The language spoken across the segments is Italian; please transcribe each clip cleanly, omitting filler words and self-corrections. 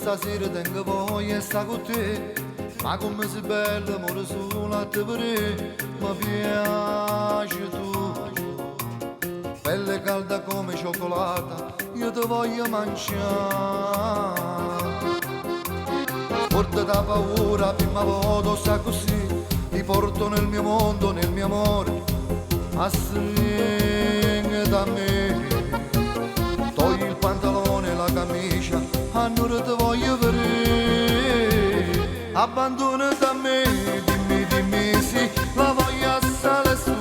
stasera tengo voglia e sta con te, ma come sei bella, amore solo a te per mi piace tu. Bella e calda come cioccolata, io ti voglio mangiare. Forte da paura, prima volta sta così, ti porto nel mio mondo, nel mio amore, a stringere da me. Togli il pantalone e la camicia, allora ti voglio vedere. Abbandona da me, dimmi sì, la voglia sale su,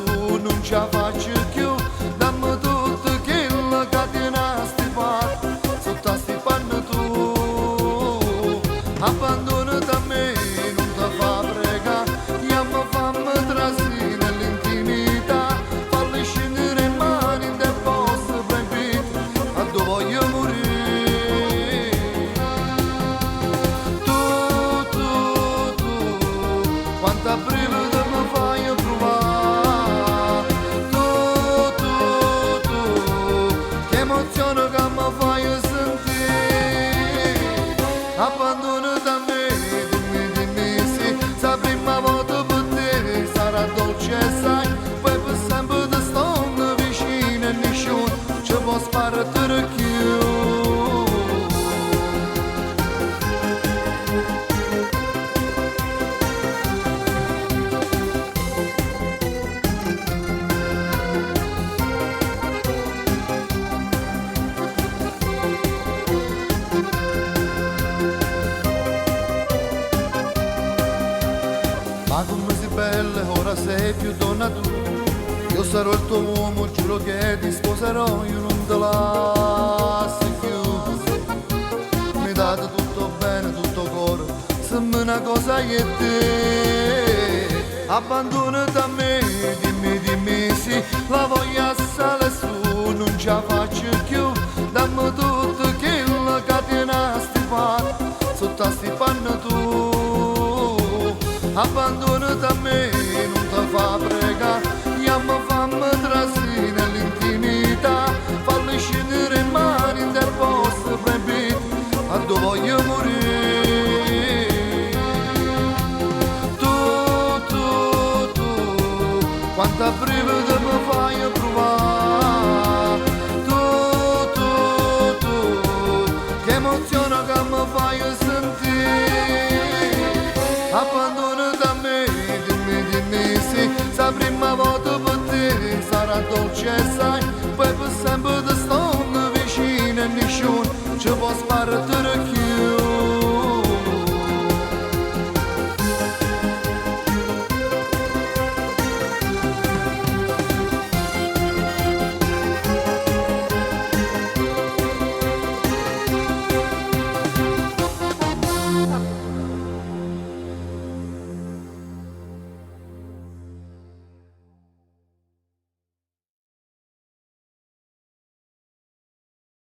non ce la faccio più. Dammi tutto che la catena sti fa, sotto sti panni tu. Abbandona da me, non ti fa pregare, io mi fammi trasì nell'intimità. Falli scendere in mani in del posto proibito, a dove voglio morire. Quanta brivido mi fai provare, tu, che emozione che mi fai sentire. Abbandona da me, dimmi sì, sa prima volta per te sarà dolce e sai, poi per sempre ti sto vicino e nessuno ci può sparare più. Ma come sei bella, ora sei più donna tu. Io sarò il tuo uomo, giuro che ti sposerò, io non te lascio più. Mi date tutto bene, tutto coro, sembra una cosa io e te. Abbandona da me, dimmi sì, la voglia sale su, non ce la faccio più. Dammi tutto che la catena sti fa, sotto sti panni tu. Abbandona da me, non ti fa pregare, io mi fammi trasì nell'intimità. Falli scendere in mani in del posto proibito, a dove voglio morire. Tu, quanta brivido